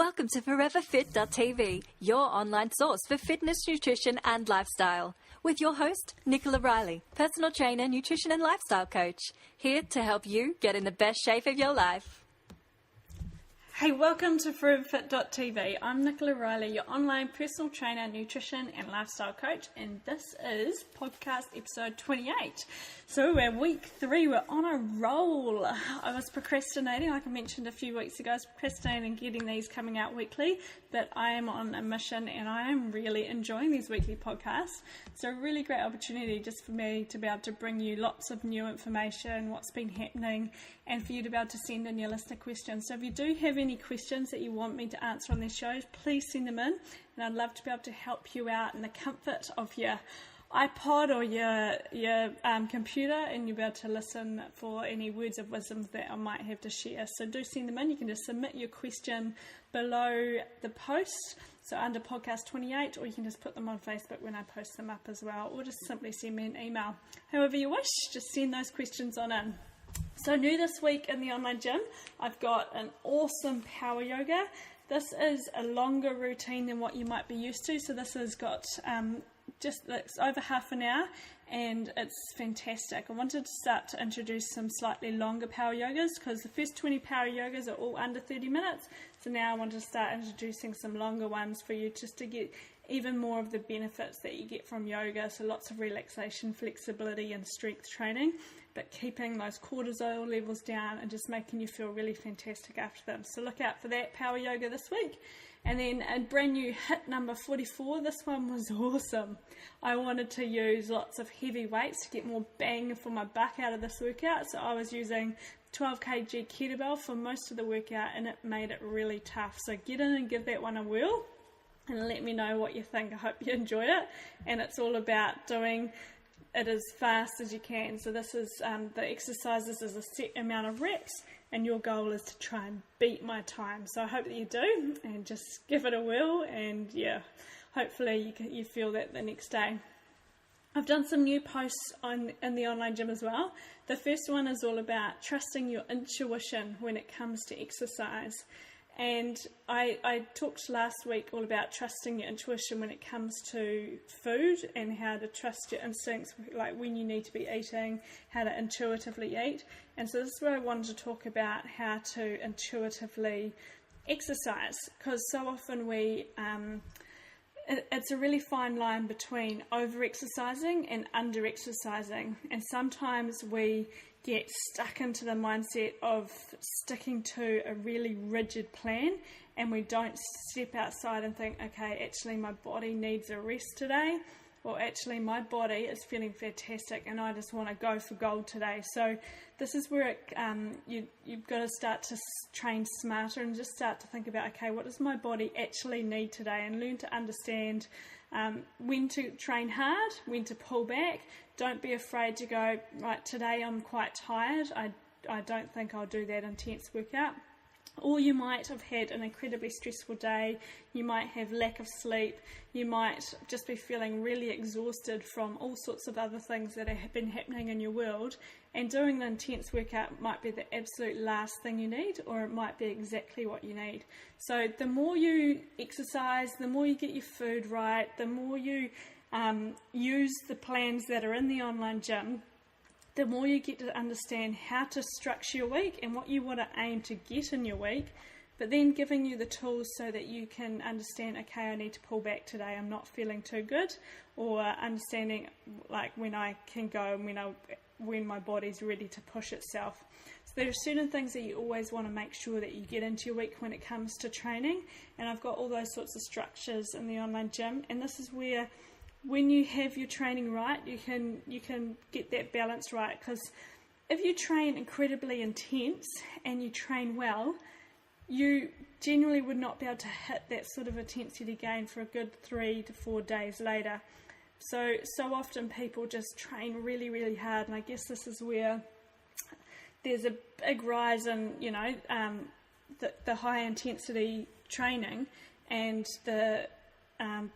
Welcome to ForeverFit.tv, your online source for fitness, nutrition and lifestyle. With your host, Nicola Riley, personal trainer, nutrition and lifestyle coach, here to help you get in the best shape of your life. Hey, welcome to ForeverFit.tv. I'm Nicola Riley, your online personal trainer, nutrition and lifestyle coach, and this is podcast episode 28. So we're week 3, we're on a roll. I was procrastinating, like I mentioned a few weeks ago, I was procrastinating getting these coming out weekly, but I am on a mission and I am really enjoying these weekly podcasts. It's a really great opportunity just for me to be able to bring you lots of new information, what's been happening, and for you to be able to send in your listener questions. So if you do have any questions that you want me to answer on these shows, please send them in, and I'd love to be able to help you out in the comfort of your iPod or your computer, and you'll be able to listen for any words of wisdom that I might have to share. So do send them in. You can just submit your question below the post, so under podcast 28, or you can just put them on Facebook when I post them up as well, or just simply send me an email. However you wish, just send those questions on in. So new this week in the online gym, I've got an awesome power yoga. This is a longer routine than what you might be used to. So this has got it's over half an hour and it's fantastic. I wanted to start to introduce some slightly longer power yogas because the first 20 power yogas are all under 30 minutes. So now I want to start introducing some longer ones for you just to get even more of the benefits that you get from yoga. So lots of relaxation, flexibility and strength training, but keeping those cortisol levels down and just making you feel really fantastic after them. So look out for that power yoga this week. And then a brand new hit number 44. This one was awesome. I wanted to use lots of heavy weights to get more bang for my buck out of this workout. So I was using 12 kg kettlebell for most of the workout, and it made it really tough. So get in and give that one a whirl and let me know what you think. I hope you enjoyed it. And it's all about doing it as fast as you can. So this is the exercises is a set amount of reps, and your goal is to try and beat my time. So I hope that you do, and just give it a whirl, and yeah, hopefully you feel that the next day. I've done some new posts in the online gym as well. The first one is all about trusting your intuition when it comes to exercise. And I talked last week all about trusting your intuition when it comes to food and how to trust your instincts, like when you need to be eating, how to intuitively eat. And so this is where I wanted to talk about how to intuitively exercise, because so often it's a really fine line between over-exercising and under-exercising. And sometimes we get stuck into the mindset of sticking to a really rigid plan, and we don't step outside and think, okay, actually my body needs a rest today, or actually my body is feeling fantastic and I just want to go for gold today. So this is where you've got to start to train smarter and just start to think about, okay, what does my body actually need today, and learn to understand when to train hard, when to pull back. Don't be afraid to go, right, today I'm quite tired, I don't think I'll do that intense workout. Or you might have had an incredibly stressful day, you might have lack of sleep, you might just be feeling really exhausted from all sorts of other things that have been happening in your world, and doing the intense workout might be the absolute last thing you need, or it might be exactly what you need. So the more you exercise, the more you get your food right, the more you use the plans that are in the online gym, the more you get to understand how to structure your week and what you want to aim to get in your week, but then giving you the tools so that you can understand, okay, I need to pull back today, I'm not feeling too good, or understanding like when I can go and when my body's ready to push itself. So there are certain things that you always want to make sure that you get into your week when it comes to training, and I've got all those sorts of structures in the online gym, and this is where when you have your training right, you can get that balance right. Because if you train incredibly intense and you train well, you generally would not be able to hit that sort of intensity again for a good 3 to 4 days later. So often people just train really, really hard, and I guess this is where there's a big rise in, the high intensity training, and the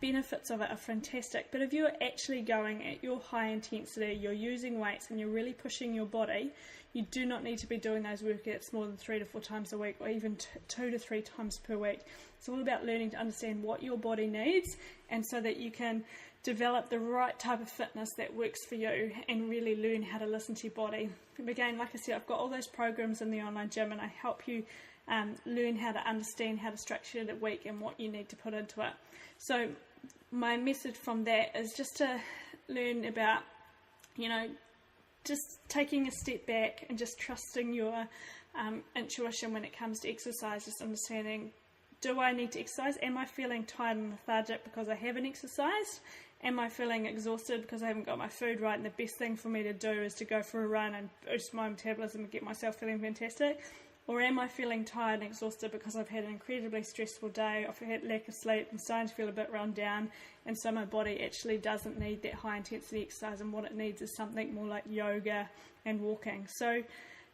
benefits of it are fantastic. But if you're actually going at your high intensity, you're using weights and you're really pushing your body, you do not need to be doing those workouts more than 3 to 4 times a week, or even 2 to 3 times per week. It's all about learning to understand what your body needs, and so that you can develop the right type of fitness that works for you, and really learn how to listen to your body. And again, like I said, I've got all those programs in the online gym, and I help you learn how to understand how to structure the week and what you need to put into it. So my message from that is just to learn about, just taking a step back and just trusting your intuition when it comes to exercise, just understanding, do I need to exercise? Am I feeling tired and lethargic because I haven't exercised? Am I feeling exhausted because I haven't got my food right, and the best thing for me to do is to go for a run and boost my metabolism and get myself feeling fantastic? Or am I feeling tired and exhausted because I've had an incredibly stressful day, I've had lack of sleep, I'm starting to feel a bit run down, and so my body actually doesn't need that high intensity exercise, and what it needs is something more like yoga and walking. So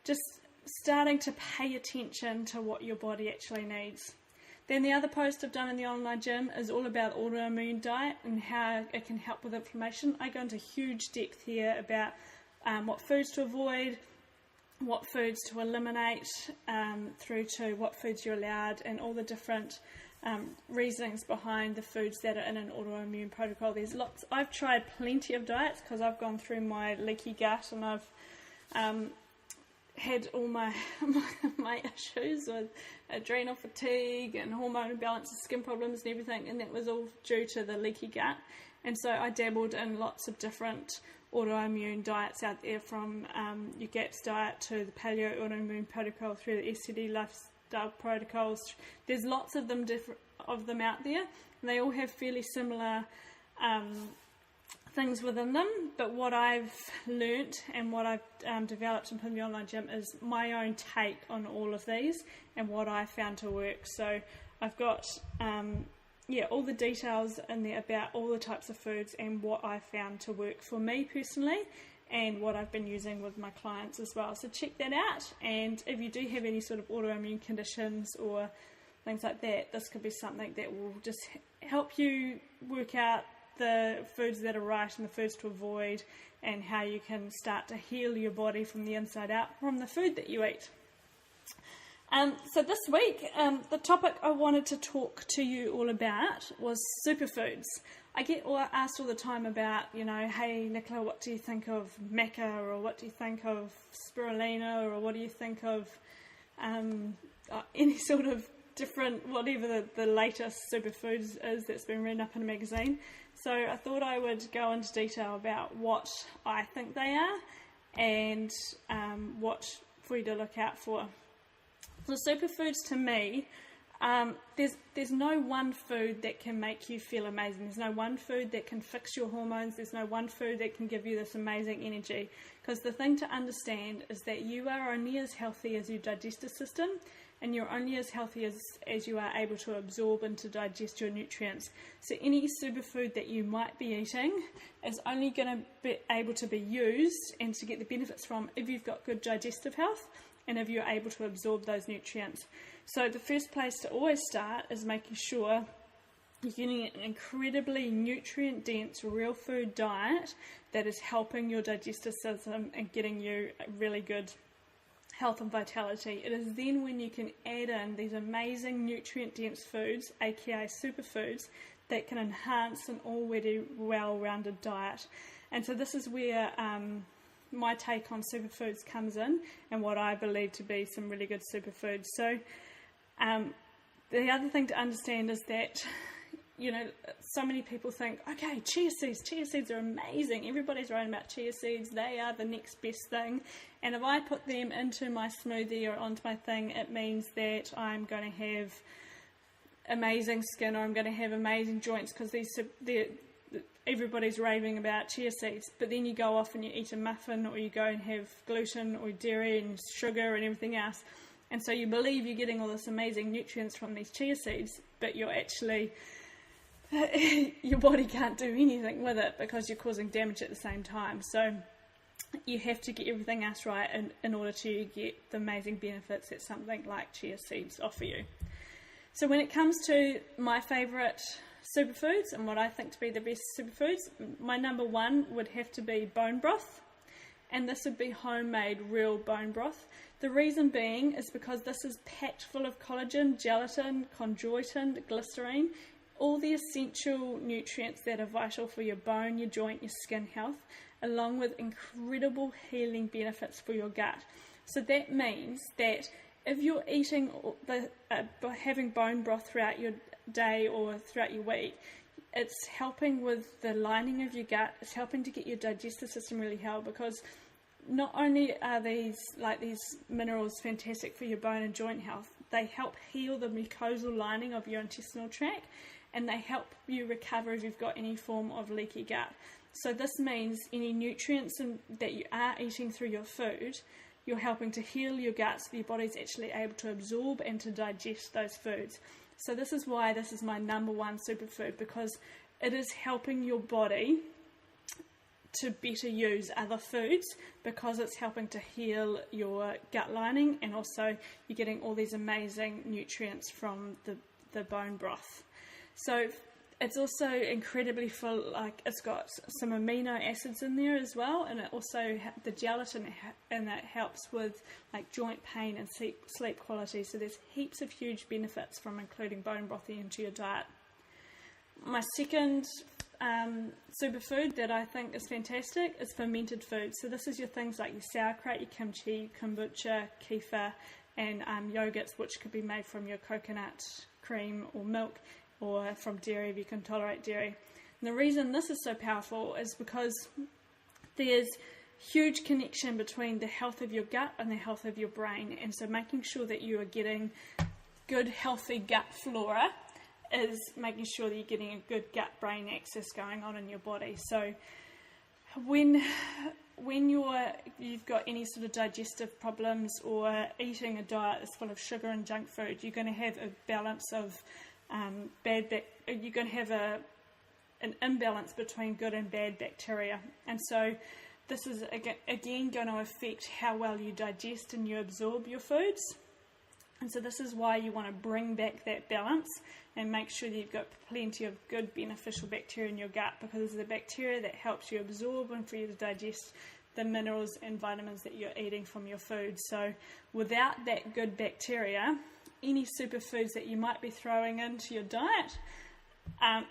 just starting to pay attention to what your body actually needs. Then the other post I've done in the online gym is all about autoimmune diet and how it can help with inflammation. I go into huge depth here about what foods to avoid, what foods to eliminate, through to what foods you're allowed, and all the different reasonings behind the foods that are in an autoimmune protocol. There's lots. I've tried plenty of diets because I've gone through my leaky gut, and I've had all my issues with adrenal fatigue and hormone imbalance and skin problems and everything, and that was all due to the leaky gut. And so I dabbled in lots of different autoimmune diets out there, from your GAPS diet to the paleo autoimmune protocol through the SCD lifestyle protocols. There's lots of them out there, and they all have fairly similar things within them. But what I've learnt and what I've developed and put in the online gym is my own take on all of these and what I found to work. So I've got all the details in there about all the types of foods and what I found to work for me personally, and what I've been using with my clients as well. So check that out, and if you do have any sort of autoimmune conditions or things like that, this could be something that will just help you work out the foods that are right and the foods to avoid, and how you can start to heal your body from the inside out from the food that you eat. So this week, the topic I wanted to talk to you all about was superfoods. I get asked all the time about, hey Nicola, what do you think of maca, or what do you think of spirulina, or what do you think of any sort of different, whatever the latest superfoods is that's been written up in a magazine. So I thought I would go into detail about what I think they are, and what for you to look out for. So superfoods, to me, there's no one food that can make you feel amazing. There's no one food that can fix your hormones. There's no one food that can give you this amazing energy. Because the thing to understand is that you are only as healthy as your digestive system, and you're only as healthy as you are able to absorb and to digest your nutrients. So any superfood that you might be eating is only going to be able to be used and to get the benefits from if you've got good digestive health, and if you're able to absorb those nutrients. So the first place to always start is making sure you're getting an incredibly nutrient-dense, real food diet that is helping your digestive system and getting you a really good health and vitality. It is then when you can add in these amazing nutrient-dense foods, aka superfoods, that can enhance an already well-rounded diet. And so this is where my take on superfoods comes in, and what I believe to be some really good superfoods. So the other thing to understand is that, so many people think, okay, chia seeds are amazing, everybody's writing about chia seeds, they are the next best thing, and if I put them into my smoothie or onto my thing, it means that I'm going to have amazing skin, or I'm going to have amazing joints, because everybody's raving about chia seeds. But then you go off and you eat a muffin, or you go and have gluten or dairy and sugar and everything else, and so you believe you're getting all this amazing nutrients from these chia seeds, but you're actually your body can't do anything with it because you're causing damage at the same time. So you have to get everything else right in order to get the amazing benefits that something like chia seeds offer you. So when it comes to my favourite superfoods and what I think to be the best superfoods, my number one would have to be bone broth. And this would be homemade real bone broth. The reason being is because this is packed full of collagen, gelatin, chondroitin, glycerine, all the essential nutrients that are vital for your bone, your joint, your skin health, along with incredible healing benefits for your gut. So that means that if you're eating, having bone broth throughout your day or throughout your week, it's helping with the lining of your gut. It's helping to get your digestive system really held, because not only are these minerals fantastic for your bone and joint health, they help heal the mucosal lining of your intestinal tract, and they help you recover if you've got any form of leaky gut. So this means any nutrients that you are eating through your food, you're helping to heal your gut so your body's actually able to absorb and to digest those foods. So this is why this is my number one superfood, because it is helping your body to better use other foods, because it's helping to heal your gut lining, and also you're getting all these amazing nutrients from the bone broth. So it's also incredibly full, it's got some amino acids in there as well, and it also, the gelatin in it helps with joint pain and sleep quality. So there's heaps of huge benefits from including bone broth into your diet. My second superfood that I think is fantastic is fermented foods. So this is your things like your sauerkraut, your kimchi, kombucha, kefir, and yogurts, which could be made from your coconut cream or milk, or from dairy if you can tolerate dairy. And the reason this is so powerful is because there's huge connection between the health of your gut and the health of your brain, and so making sure that you are getting good healthy gut flora is making sure that you're getting a good gut-brain axis going on in your body. So when you've got any sort of digestive problems or eating a diet that's full of sugar and junk food, you're going to have a balance of you're going to have an imbalance between good and bad bacteria. And so this is again going to affect how well you digest and you absorb your foods. And so this is why you want to bring back that balance and make sure that you've got plenty of good beneficial bacteria in your gut, because it's the bacteria that helps you absorb and for you to digest the minerals and vitamins that you're eating from your food. So without that good bacteria, any superfoods that you might be throwing into your diet aren't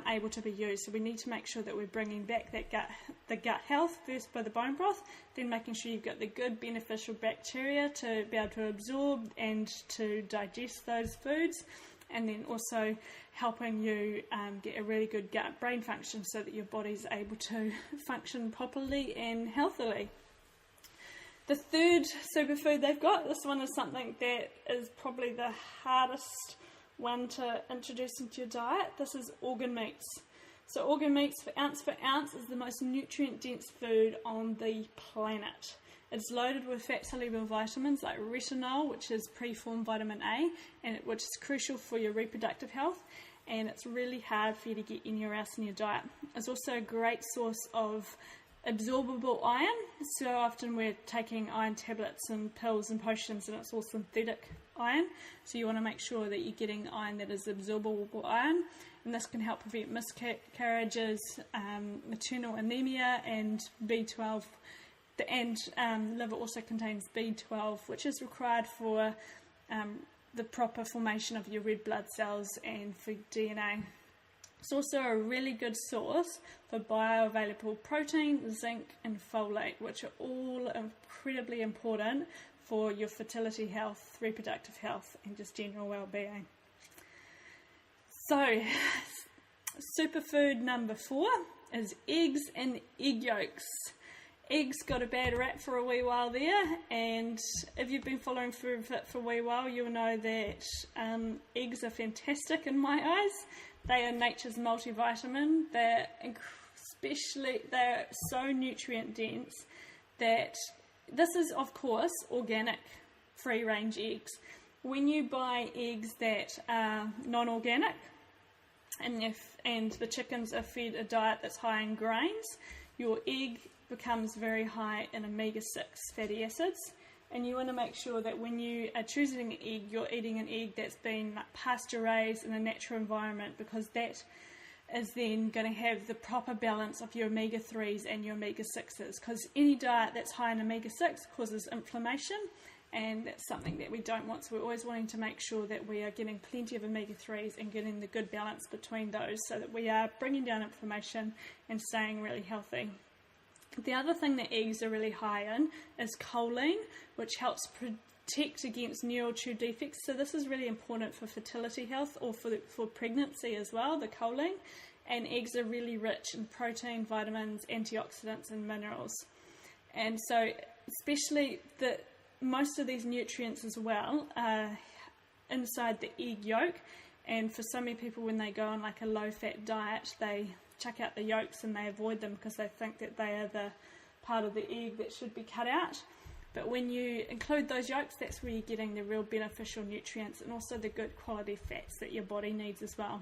able to be used. So we need to make sure that we're bringing back the gut health first by the bone broth, then making sure you've got the good beneficial bacteria to be able to absorb and to digest those foods, and then also helping you get a really good gut brain function so that your body's able to function properly and healthily. The third superfood they've got, this one is something that is probably the hardest one to introduce into your diet. This is organ meats. So organ meats for ounce is the most nutrient-dense food on the planet. It's loaded with fat-soluble vitamins like retinol, which is preformed vitamin A, and which is crucial for your reproductive health, and it's really hard for you to get anywhere else in your diet. It's also a great source of absorbable iron. So often we're taking iron tablets and pills and potions, and it's all synthetic iron. So you want to make sure that you're getting iron that is absorbable iron, and this can help prevent miscarriages, maternal anemia, and B12. And liver also contains B12, which is required for the proper formation of your red blood cells and for DNA. It's also a really good source for bioavailable protein, zinc, and folate, which are all incredibly important for your fertility health, reproductive health, and just general well-being. So, superfood number 4 is eggs and egg yolks. Eggs got a bad rap for a wee while there, and if you've been following Food Fit for a wee while, you'll know that eggs are fantastic in my eyes. They are nature's multivitamin. They're so nutrient dense that this is, of course, organic, free-range eggs. When you buy eggs that are non-organic, and the chickens are fed a diet that's high in grains, your egg becomes very high in omega-6 fatty acids, And you want to make sure that when you are choosing an egg, you're eating an egg that's been pasture raised in a natural environment, because that is then going to have the proper balance of your omega-3s and your omega-6s, because any diet that's high in omega-6 causes inflammation, and that's something that we don't want. So we're always wanting to make sure that we are getting plenty of omega-3s and getting the good balance between those, so that we are bringing down inflammation and staying really healthy. The other thing that eggs are really high in is choline, which helps protect against neural tube defects. So this is really important for fertility health, or for pregnancy as well, the choline. And eggs are really rich in protein, vitamins, antioxidants and minerals. And so especially most of these nutrients as well are inside the egg yolk. And for so many people, when they go on like a low-fat diet, they chuck out the yolks and they avoid them because they think that they are the part of the egg that should be cut out. But when you include those yolks, that's where you're getting the real beneficial nutrients and also the good quality fats that your body needs as well.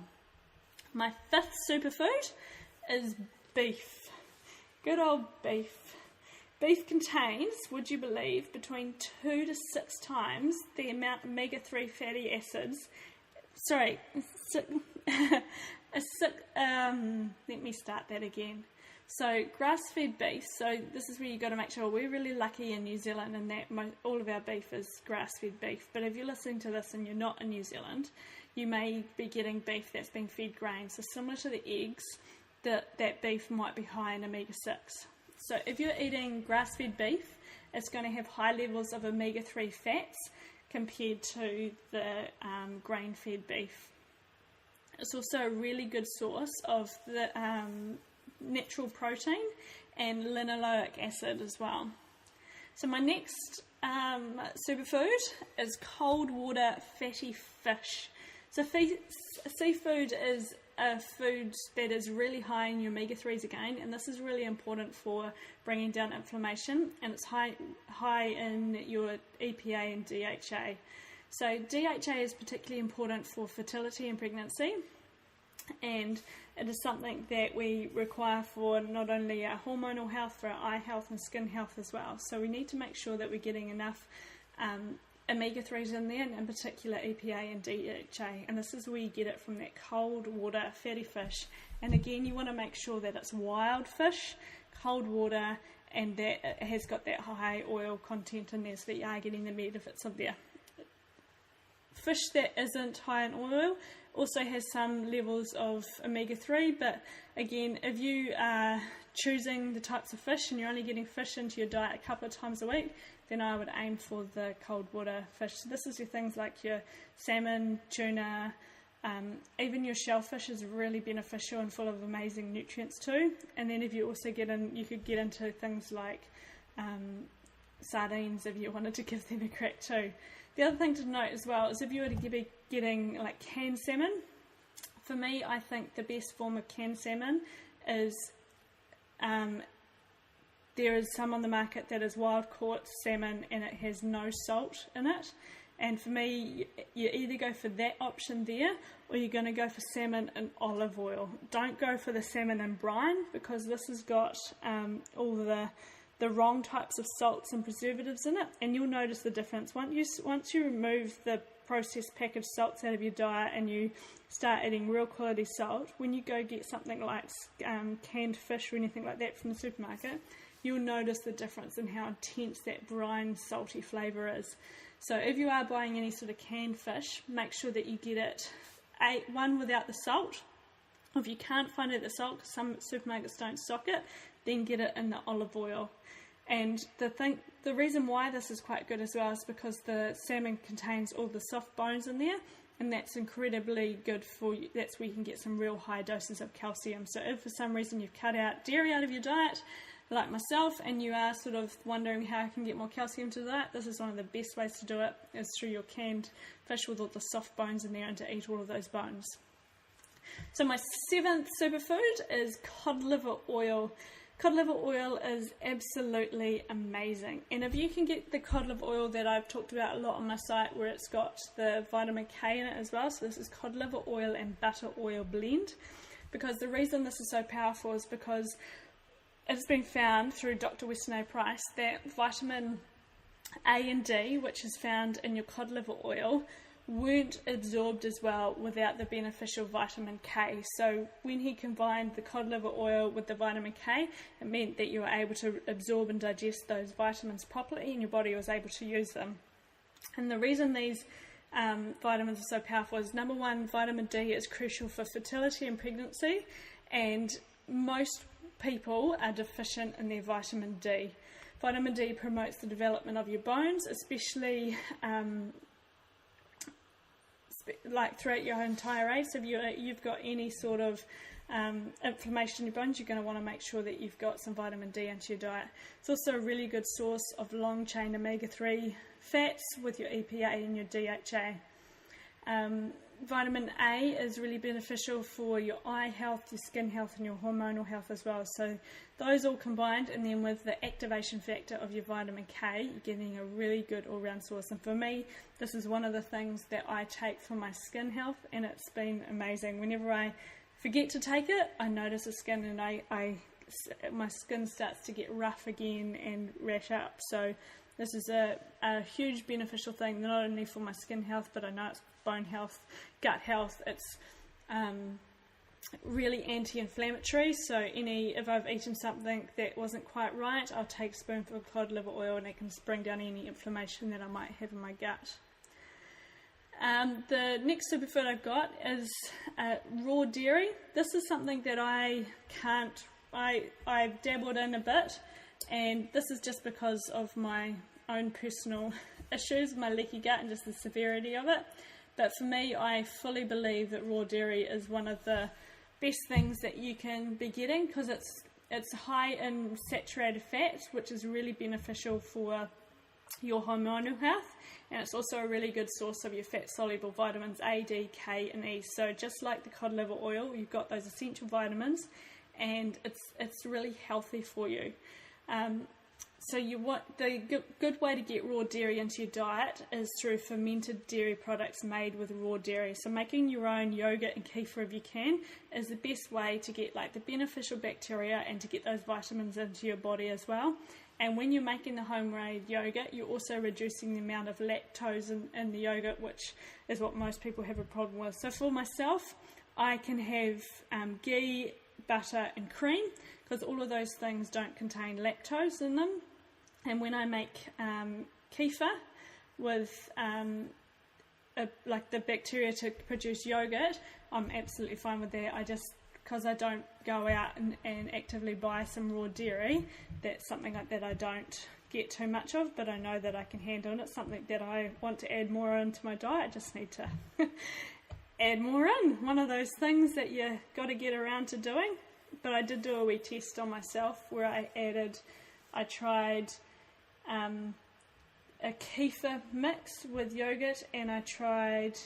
My fifth superfood is beef. Good old beef. Beef contains, would you believe, between 2 to 6 times the amount of omega-3 fatty acids. Let me start that again. So grass-fed beef, so this is where you've got to make sure. We're really lucky in New Zealand in that all of our beef is grass-fed beef. But if you're listening to this and you're not in New Zealand, you may be getting beef that's been fed grain. So similar to the eggs, that beef might be high in omega-6. So if you're eating grass-fed beef, it's going to have high levels of omega-3 fats compared to the grain-fed beef. It's also a really good source of the natural protein and linoleic acid as well. So my next superfood is cold water fatty fish. So seafood is a food that is really high in your omega-3s again, and this is really important for bringing down inflammation, and it's high in your EPA and DHA. So DHA is particularly important for fertility and pregnancy, and it is something that we require for not only our hormonal health, for our eye health and skin health as well. So we need to make sure that we're getting enough omega-3s in there, and in particular EPA and DHA, and this is where you get it from that cold water fatty fish. And again, you want to make sure that it's wild fish, cold water, and that it has got that high oil content in there, so that you are getting the benefits of there. Fish that isn't high in oil also has some levels of omega-3, but again, if you are choosing the types of fish and you're only getting fish into your diet a couple of times a week, then I would aim for the cold water fish. So this is your things like your salmon, tuna, even your shellfish is really beneficial and full of amazing nutrients too. And then if you also you could get into things like sardines if you wanted to give them a crack too. The other thing to note as well is if you were to be getting like canned salmon, for me, I think the best form of canned salmon is there is some on the market that is wild caught salmon and it has no salt in it. And for me, you either go for that option there, or you're going to go for salmon in olive oil. Don't go for the salmon in brine, because this has got all the wrong types of salts and preservatives in it, and you'll notice the difference. Once you remove the processed packaged salts out of your diet and you start eating real quality salt, when you go get something like canned fish or anything like that from the supermarket, you'll notice the difference in how intense that brine salty flavour is. So if you are buying any sort of canned fish, make sure that you get it one without the salt. If you can't find it the salt, because some supermarkets don't stock it, then get it in the olive oil. And the reason why this is quite good as well is because the salmon contains all the soft bones in there, and that's incredibly good for you. That's where you can get some real high doses of calcium. So if for some reason you've cut out dairy out of your diet, like myself, and you are sort of wondering how I can get more calcium to that, this is one of the best ways to do it, is through your canned fish with all the soft bones in there, and to eat all of those bones. So my seventh superfood is cod liver oil. Cod liver oil is absolutely amazing, and if you can get the cod liver oil that I've talked about a lot on my site, where it's got the vitamin K in it as well, so this is cod liver oil and butter oil blend, because the reason this is so powerful is because it's been found through Dr. Weston A. Price that vitamin A and D, which is found in your cod liver oil, weren't absorbed as well without the beneficial vitamin K. So when he combined the cod liver oil with the vitamin K, it meant that you were able to absorb and digest those vitamins properly and your body was able to use them. And the reason these vitamins are so powerful is, number one, vitamin D is crucial for fertility and pregnancy, and most people are deficient in their vitamin D. Vitamin D promotes the development of your bones, especially like throughout your entire age. So if you've got any sort of inflammation in your bones, you're going to want to make sure that you've got some vitamin D into your diet. It's also a really good source of long-chain omega-3 fats with your EPA and your DHA. Vitamin A is really beneficial for your eye health, your skin health, and your hormonal health as well. So those all combined, and then with the activation factor of your vitamin K, you're getting a really good all-round source. And for me, this is one of the things that I take for my skin health, and it's been amazing. Whenever I forget to take it, I notice the skin, and my skin starts to get rough again and rash up. So this is a huge beneficial thing, not only for my skin health, but I know it's bone health, gut health. It's really anti-inflammatory. So if I've eaten something that wasn't quite right, I'll take a spoonful of cod liver oil, and it can bring down any inflammation that I might have in my gut. The next superfood I've got is raw dairy. This is something that I've dabbled in a bit, and this is just because of my own personal issues, my leaky gut, and just the severity of it. But for me, I fully believe that raw dairy is one of the best things that you can be getting, because it's high in saturated fat, which is really beneficial for your hormonal health, and it's also a really good source of your fat-soluble vitamins A, D, K, and E. So just like the cod liver oil, you've got those essential vitamins, and it's really healthy for you. So the good way to get raw dairy into your diet is through fermented dairy products made with raw dairy. So making your own yogurt and kefir, if you can, is the best way to get like the beneficial bacteria and to get those vitamins into your body as well. And when you're making the home-made yogurt, you're also reducing the amount of lactose in the yogurt, which is what most people have a problem with. So for myself, I can have ghee, butter and cream, because all of those things don't contain lactose in them. And when I make kefir with like the bacteria to produce yogurt, I'm absolutely fine with that. Because I don't go out and actively buy some raw dairy, that's something like that I don't get too much of, but I know that I can handle, and it's something that I want to add more into my diet. I just need to add more in. One of those things that you got to get around to doing. But I did do a wee test on myself where I tried a kefir mix with yogurt, and I tried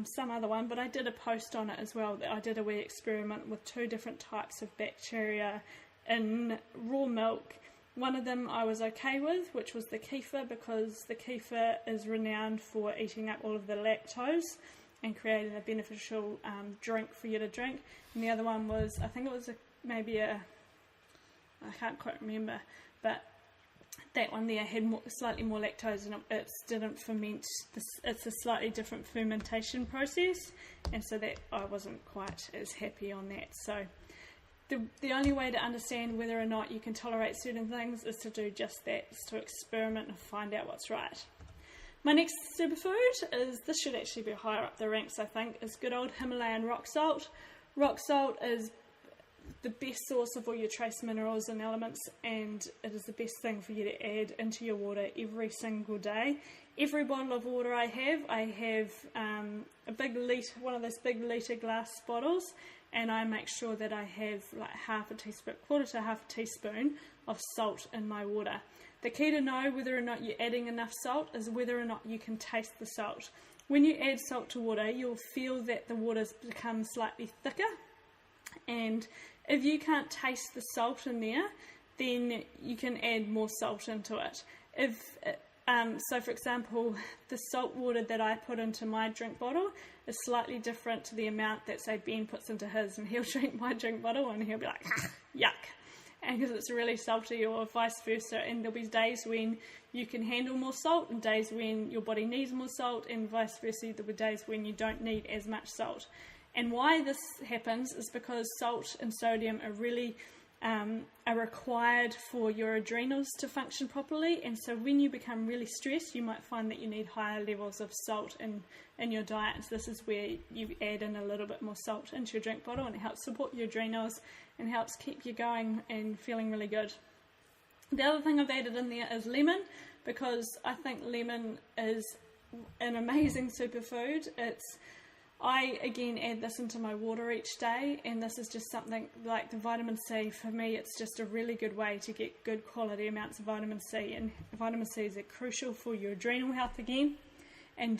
some other one, but I did a post on it as well. I did a wee experiment with 2 different types of bacteria in raw milk. One of them I was okay with, which was the kefir, because the kefir is renowned for eating up all of the lactose and creating a beneficial drink for you to drink. And the other one was, I think it was I can't quite remember, but that one there had slightly more lactose, and it didn't ferment. It's a slightly different fermentation process, and so that I wasn't quite as happy on that. So the only way to understand whether or not you can tolerate certain things is to do just that, is to experiment and find out what's right. My next superfood this should actually be higher up the ranks, I think, is good old Himalayan rock salt. Rock salt is the best source of all your trace minerals and elements, and it is the best thing for you to add into your water every single day. Every bottle of water I have a big litre, one of those big litre glass bottles, and I make sure that I have like quarter to half a teaspoon of salt in my water. The key to know whether or not you're adding enough salt is whether or not you can taste the salt. When you add salt to water, you'll feel that the water's become slightly thicker, and if you can't taste the salt in there, then you can add more salt into it. So for example, the salt water that I put into my drink bottle is slightly different to the amount that, say, Ben puts into his, and he'll drink my drink bottle and he'll be like, yuck. and because it's really salty, or vice versa. And there'll be days when you can handle more salt and days when your body needs more salt, and vice versa. There'll be days when you don't need as much salt. And why this happens is because salt and sodium are really are required for your adrenals to function properly. And so when you become really stressed, you might find that you need higher levels of salt in your diet. So this is where you add in a little bit more salt into your drink bottle, and it helps support your adrenals and helps keep you going and feeling really good. The other thing I've added in there is lemon, because I think lemon is an amazing superfood. I again add this into my water each day, and this is just something like the vitamin C. For me, it's just a really good way to get good quality amounts of vitamin C, and vitamin C is crucial for your adrenal health again, and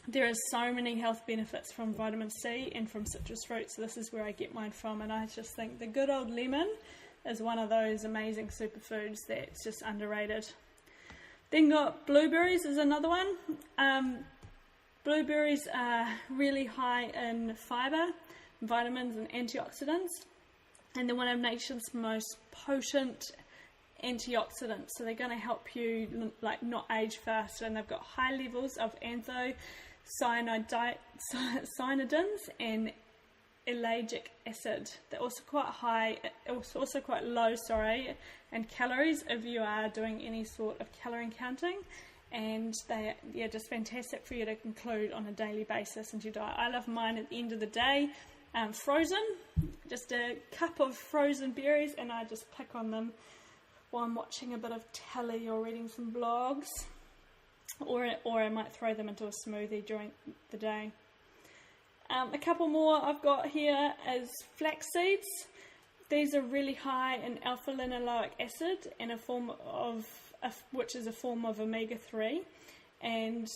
there are so many health benefits from vitamin C and from citrus fruits. So this is where I get mine from, and I just think the good old lemon is one of those amazing superfoods that's just underrated. Then got blueberries is another one. Blueberries are really high in fibre, vitamins and antioxidants, and they're one of nature's most potent antioxidants. So they're going to help you not age faster, and they've got high levels of anthocyanidins and ellagic acid. They're also quite low in calories if you are doing any sort of calorie counting. And they're just fantastic for you to include on a daily basis into your diet. I love mine at the end of the day, frozen, just a cup of frozen berries, and I just pick on them while I'm watching a bit of telly or reading some blogs, or I might throw them into a smoothie during the day. A couple more I've got here is flax seeds. These are really high in alpha-linoleic acid, and which is a form of omega-3, and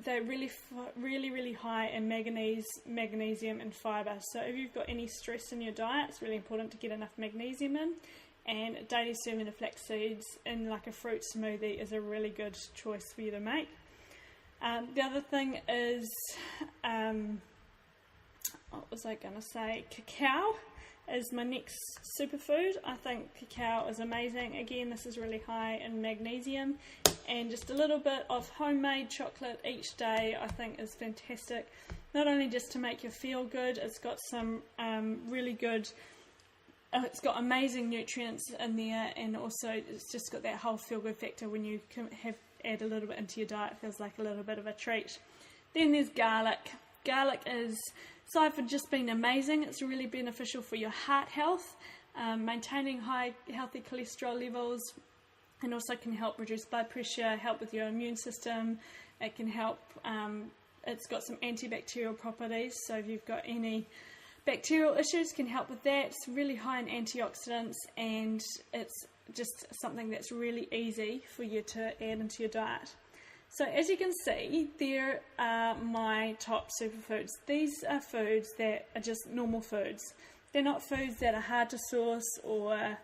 they're really high in manganese, magnesium and fibre. So if you've got any stress in your diet, it's really important to get enough magnesium in, and a daily serving of flax seeds in like a fruit smoothie is a really good choice for you to make. The other thing is, what was I going to say? Cacao is my next superfood. I think cacao is amazing. Again, this is really high in magnesium, and just a little bit of homemade chocolate each day I think is fantastic. Not only just to make you feel good, it's got some really good, it's got amazing nutrients in there, and also it's just got that whole feel good factor. When you add a little bit into your diet, it feels like a little bit of a treat. Then there's garlic. Garlic is, aside from just being amazing, it's really beneficial for your heart health, maintaining high healthy cholesterol levels, and also can help reduce blood pressure, help with your immune system. It can help, it's got some antibacterial properties, so if you've got any bacterial issues, can help with that. It's really high in antioxidants, and it's just something that's really easy for you to add into your diet. So as you can see, there are my top superfoods. These are foods that are just normal foods. They're not foods that are hard to source, or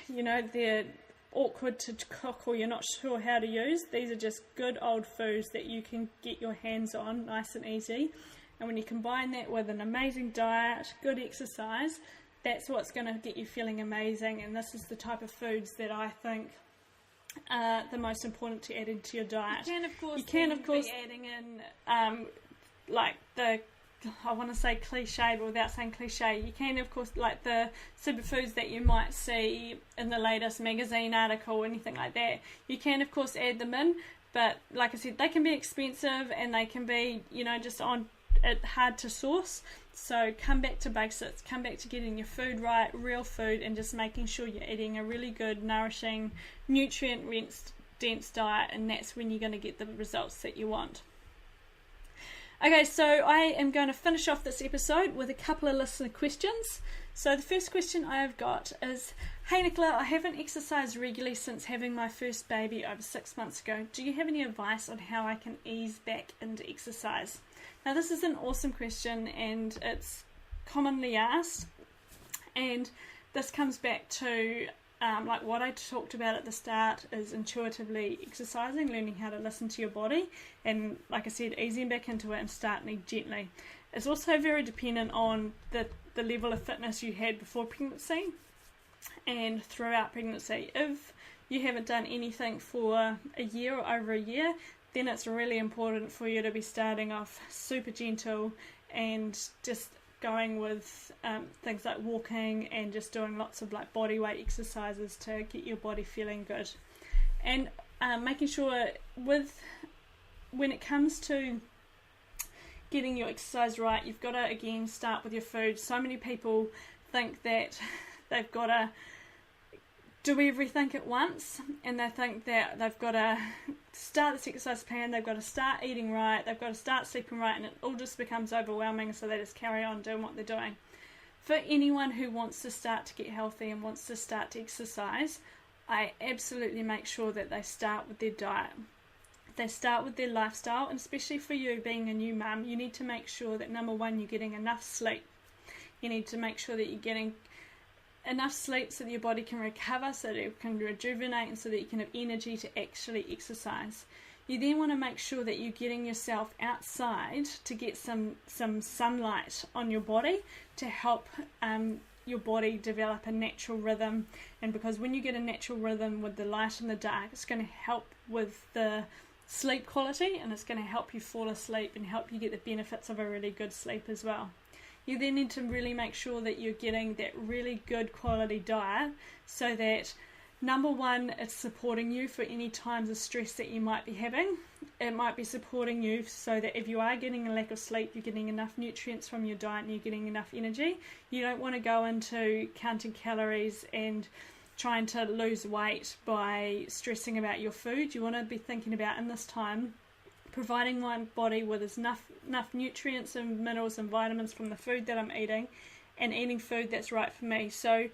they're awkward to cook, or you're not sure how to use. These are just good old foods that you can get your hands on nice and easy. And when you combine that with an amazing diet, good exercise, that's what's going to get you feeling amazing. And this is the type of foods that I think the most important to add into your diet. You can of course be adding in I want to say cliche, but without saying cliche, you can of course, like the superfoods that you might see in the latest magazine article or anything like that, you can of course add them in, but like I said, they can be expensive, and they can be just hard to source. So come back to basics, come back to getting your food right, real food, and just making sure you're eating a really good, nourishing, nutrient-dense diet, and that's when you're going to get the results that you want. Okay, so I am going to finish off this episode with a couple of listener questions. So the first question I have got is, hey Nicola, I haven't exercised regularly since having my first baby over 6 months ago. Do you have any advice on how I can ease back into exercise? Now this is an awesome question, and it's commonly asked, and this comes back to like what I talked about at the start is intuitively exercising, learning how to listen to your body, and like I said, easing back into it and starting gently. It's also very dependent on the the level of fitness you had before pregnancy and throughout pregnancy. If you haven't done anything for a year or over a year, then it's really important for you to be starting off super gentle and just going with things like walking and just doing lots of like body weight exercises to get your body feeling good. And making sure when it comes to getting your exercise right, you've got to again start with your food. So many people think that they've got to do everything at once, and they think that they've got to start this exercise plan, they've got to start eating right, they've got to start sleeping right, and it all just becomes overwhelming, so they just carry on doing what they're doing. For anyone who wants to start to get healthy and wants to start to exercise, I absolutely make sure that they start with their diet. They start with their lifestyle, and especially for you being a new mum, you need to make sure that number one, you're getting enough sleep. You need to make sure that you're getting enough sleep so that your body can recover, so that it can rejuvenate, and so that you can have energy to actually exercise. You then want to make sure that you're getting yourself outside to get some sunlight on your body to help your body develop a natural rhythm. And because when you get a natural rhythm with the light and the dark, it's going to help with the sleep quality, and it's going to help you fall asleep and help you get the benefits of a really good sleep as well. You then need to really make sure that you're getting that really good quality diet, so that number one, it's supporting you for any times of stress that you might be having. It might be supporting you so that if you are getting a lack of sleep, you're getting enough nutrients from your diet and you're getting enough energy. You don't want to go into counting calories and trying to lose weight by stressing about your food. You want to be thinking about, in this time, providing my body with enough nutrients and minerals and vitamins from the food that I'm eating, and eating food that's right for me. So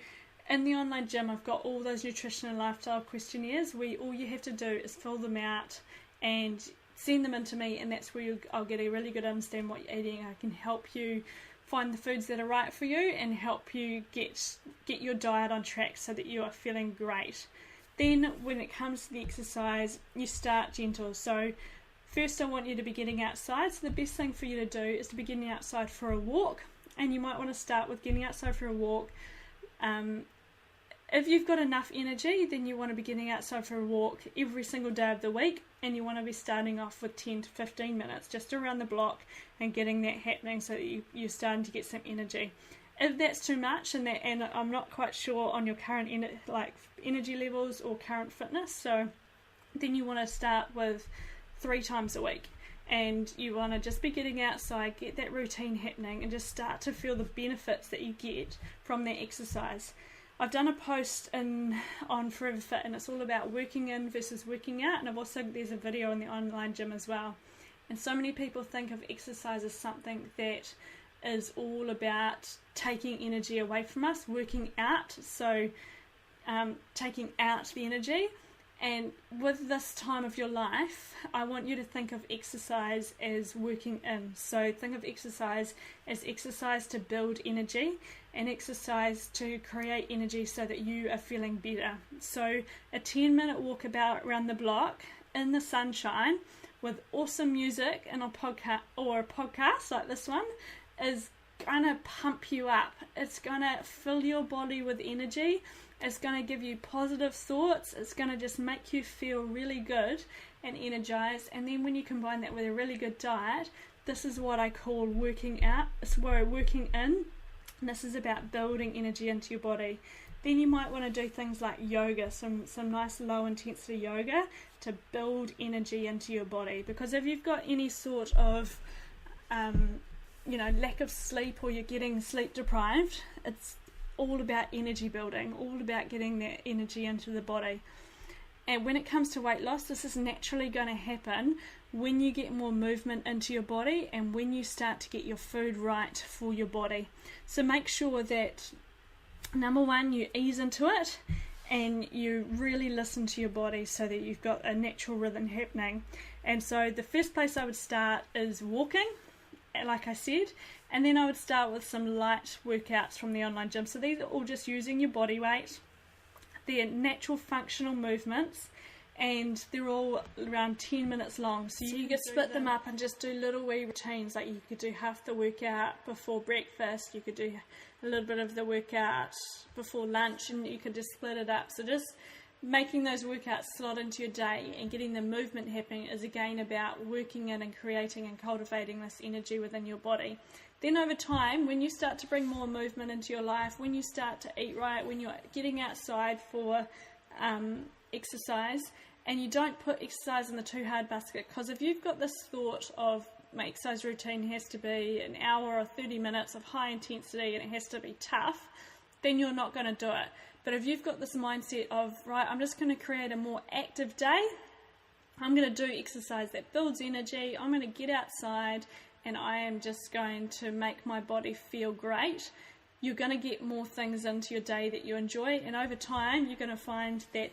in the online gym, I've got all those nutrition and lifestyle questionnaires where all you have to do is fill them out and send them in to me, and that's where I'll get a really good understanding what you're eating. I can help you find the foods that are right for you and help you get your diet on track so that you are feeling great. Then when it comes to the exercise, you start gentle. So first, I want you to be getting outside. So the best thing for you to do is to be getting outside for a walk, and you might want to start with getting outside for a walk. If you've got enough energy, then you want to be getting outside for a walk every single day of the week, and you want to be starting off with 10 to 15 minutes just around the block and getting that happening so that you're starting to get some energy. If that's too much, and I'm not quite sure on your current energy levels or current fitness, so then you want to start with 3 times a week, and you want to just be getting outside, get that routine happening, and just start to feel the benefits that you get from that exercise. I've done a post on Forever Fit, and it's all about working in versus working out, and there's a video in the online gym as well. And so many people think of exercise as something that is all about taking energy away from us, working out, so taking out the energy. And with this time of your life, I want you to think of exercise as working in. So think of exercise as exercise to build energy, and exercise to create energy so that you are feeling better. So a 10-minute walk around the block in the sunshine with awesome music and a podcast like this one is going to pump you up. It's going to fill your body with energy. It's going to give you positive thoughts. It's going to just make you feel really good and energized. And then when you combine that with a really good diet, this is what I call working out. It's where working in. And this is about building energy into your body. Then you might want to do things like yoga, some nice low intensity yoga to build energy into your body. Because if you've got any sort of lack of sleep, or you're getting sleep deprived, it's all about energy building, all about getting that energy into the body. And when it comes to weight loss, this is naturally going to happen when you get more movement into your body and when you start to get your food right for your body. So make sure that, number one, you ease into it and you really listen to your body so that you've got a natural rhythm happening. And so the first place I would start is walking, like I said, and then I would start with some light workouts from the online gym. So these are all just using your body weight. They're natural functional movements, and they're all around 10 minutes long. So you could split them up and just do little wee routines. Like you could do half the workout before breakfast, you could do a little bit of the workout before lunch, and you could just split it up. So just making those workouts slot into your day and getting the movement happening is again about working in and creating and cultivating this energy within your body. Then over time, when you start to bring more movement into your life, when you start to eat right, when you're getting outside for exercise, and you don't put exercise in the too hard basket, because if you've got this thought of my exercise routine has to be an hour or 30 minutes of high intensity and it has to be tough, then you're not going to do it. But if you've got this mindset of, right, I'm just going to create a more active day, I'm going to do exercise that builds energy, I'm going to get outside, and I am just going to make my body feel great, you're going to get more things into your day that you enjoy, and over time you're going to find that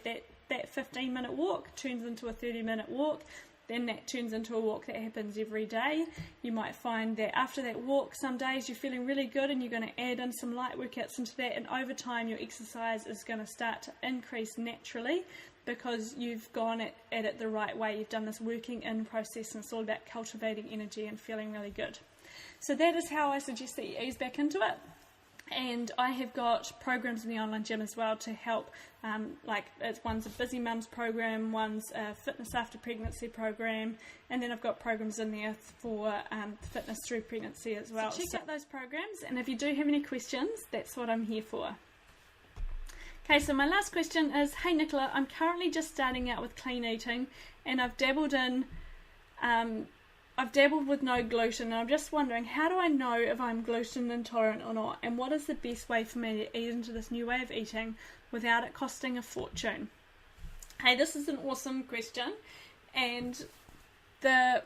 15-minute walk turns into a 30-minute walk, then that turns into a walk that happens every day. You might find that after that walk, some days you're feeling really good and you're going to add in some light workouts into that, and over time your exercise is going to start to increase naturally because you've gone at it the right way. You've done this working in process, and it's all about cultivating energy and feeling really good. So that is how I suggest that you ease back into it. And I have got programs in the online gym as well to help, one's a Busy Mums program, one's a Fitness After Pregnancy program, and then I've got programs in there for fitness through pregnancy as well. So check out those programs, and if you do have any questions, that's what I'm here for. Okay, so my last question is, hey Nicola, I'm currently just starting out with clean eating, and I've dabbled with no gluten, and I'm just wondering, how do I know if I'm gluten intolerant or not, and what is the best way for me to ease into this new way of eating without it costing a fortune? Hey, this is an awesome question, and how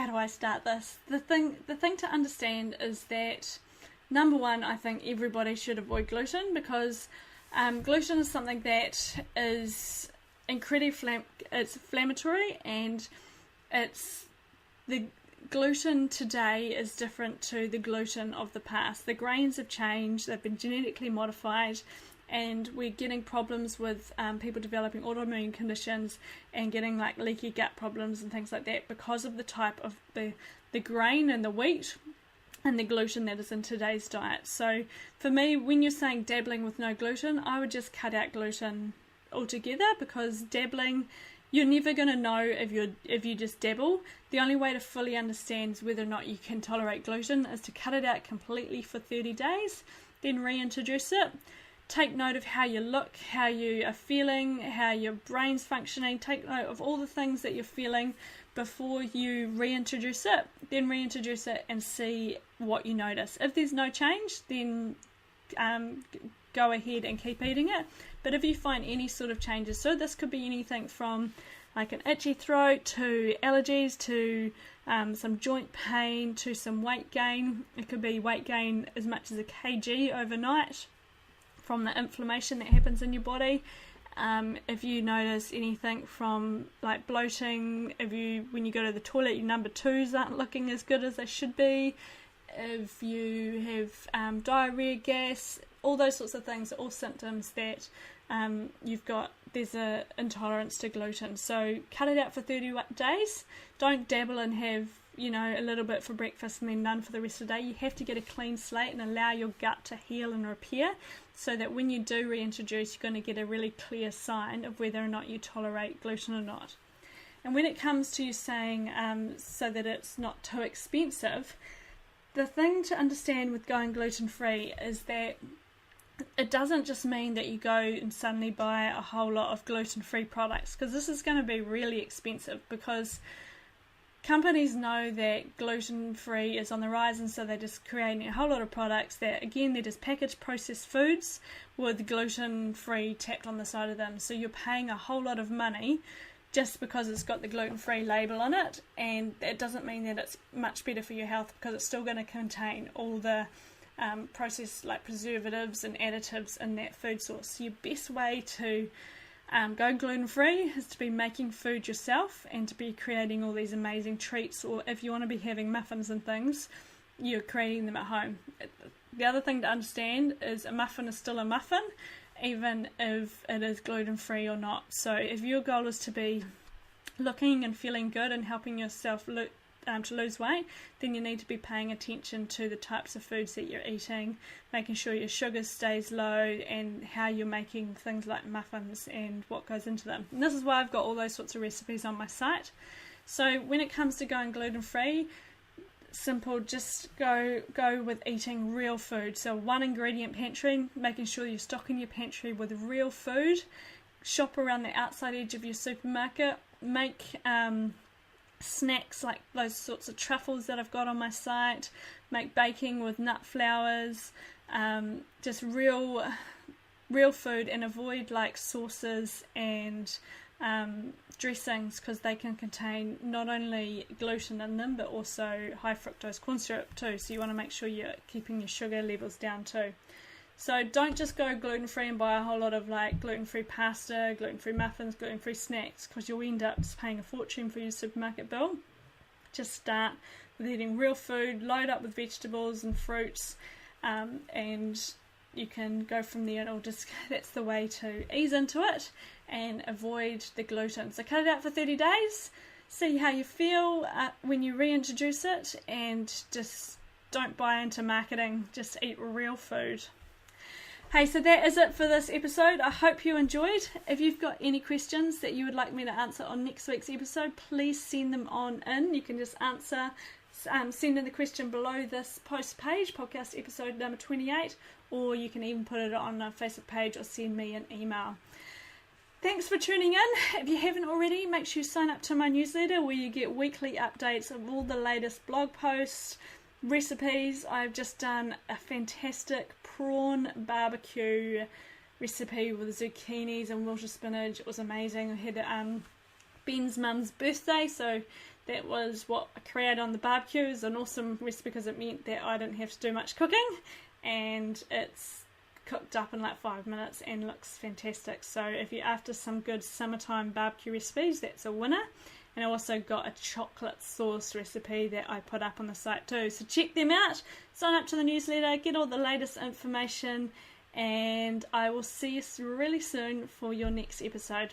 do I start this? The thing to understand is that, number one, I think everybody should avoid gluten, because gluten is something that is incredibly it's inflammatory, and the gluten today is different to the gluten of the past. The grains have changed, they've been genetically modified, and we're getting problems with people developing autoimmune conditions and getting like leaky gut problems and things like that because of the type of the grain and the wheat and the gluten that is in today's diet. So for me, when you're saying dabbling with no gluten, I would just cut out gluten altogether, because dabbling, you're never going to know if you just dabble. The only way to fully understand whether or not you can tolerate gluten is to cut it out completely for 30 days, then reintroduce it. Take note of how you look, how you are feeling, how your brain's functioning. Take note of all the things that you're feeling before you reintroduce it. Then reintroduce it and see what you notice. If there's no change, then go ahead and keep eating it. But if you find any sort of changes, so this could be anything from like an itchy throat to allergies to some joint pain to some weight gain. It could be weight gain as much as a kg overnight from the inflammation that happens in your body. If you notice anything from like bloating, when you go to the toilet, your number twos aren't looking as good as they should be, if you have diarrhea, gas, all those sorts of things are all symptoms that there's a intolerance to gluten. So cut it out for 30 days. Don't dabble and have a little bit for breakfast and then none for the rest of the day. You have to get a clean slate and allow your gut to heal and repair, so that when you do reintroduce, you're going to get a really clear sign of whether or not you tolerate gluten or not. And when it comes to you saying so that it's not too expensive, the thing to understand with going gluten-free is that it doesn't just mean that you go and suddenly buy a whole lot of gluten-free products, because this is going to be really expensive, because companies know that gluten-free is on the rise, and so they're just creating a whole lot of products that, again, they're just packaged processed foods with gluten-free tapped on the side of them. So you're paying a whole lot of money just because it's got the gluten-free label on it, and it doesn't mean that it's much better for your health, because it's still going to contain all the processed like preservatives and additives in that food source. So your best way to go gluten-free is to be making food yourself and to be creating all these amazing treats, or if you want to be having muffins and things, you're creating them at home. The other thing to understand is a muffin is still a muffin, even if it is gluten-free or not. So if your goal is to be looking and feeling good and helping yourself to lose weight, then you need to be paying attention to the types of foods that you're eating, making sure your sugar stays low, and how you're making things like muffins and what goes into them. And this is why I've got all those sorts of recipes on my site. So when it comes to going gluten-free, simple, just go with eating real food. So one ingredient pantry, making sure you're stocking your pantry with real food. Shop around the outside edge of your supermarket. Make snacks like those sorts of truffles that I've got on my site. Make baking with nut flours. Just real food, and avoid like sauces and dressings, because they can contain not only gluten in them but also high fructose corn syrup too, so you want to make sure you're keeping your sugar levels down too. So don't just go gluten-free and buy a whole lot of like gluten-free pasta, gluten-free muffins, gluten-free snacks, because you'll end up paying a fortune for your supermarket bill. Just start with eating real food, load up with vegetables and fruits, and you can go from there. That's the way to ease into it and avoid the gluten. So cut it out for 30 days, see how you feel when you reintroduce it, and just don't buy into marketing, just eat real food. Hey, so that is it for this episode. I hope you enjoyed. If you've got any questions that you would like me to answer on next week's episode, please send them on in. You can just send in the question below this post page, podcast episode number 28, or you can even put it on a Facebook page or send me an email. Thanks for tuning in. If you haven't already, make sure you sign up to my newsletter where you get weekly updates of all the latest blog posts, recipes. I've just done a fantastic prawn barbecue recipe with zucchinis and wilted spinach. It was amazing. I had Ben's mum's birthday, so that was what I created on the barbecue. It was an awesome recipe because it meant that I didn't have to do much cooking, and it's cooked up in like 5 minutes and looks fantastic. So if you're after some good summertime barbecue recipes, that's a winner. And I also got a chocolate sauce recipe that I put up on the site too. So check them out, sign up to the newsletter, get all the latest information, and I will see you really soon for your next episode.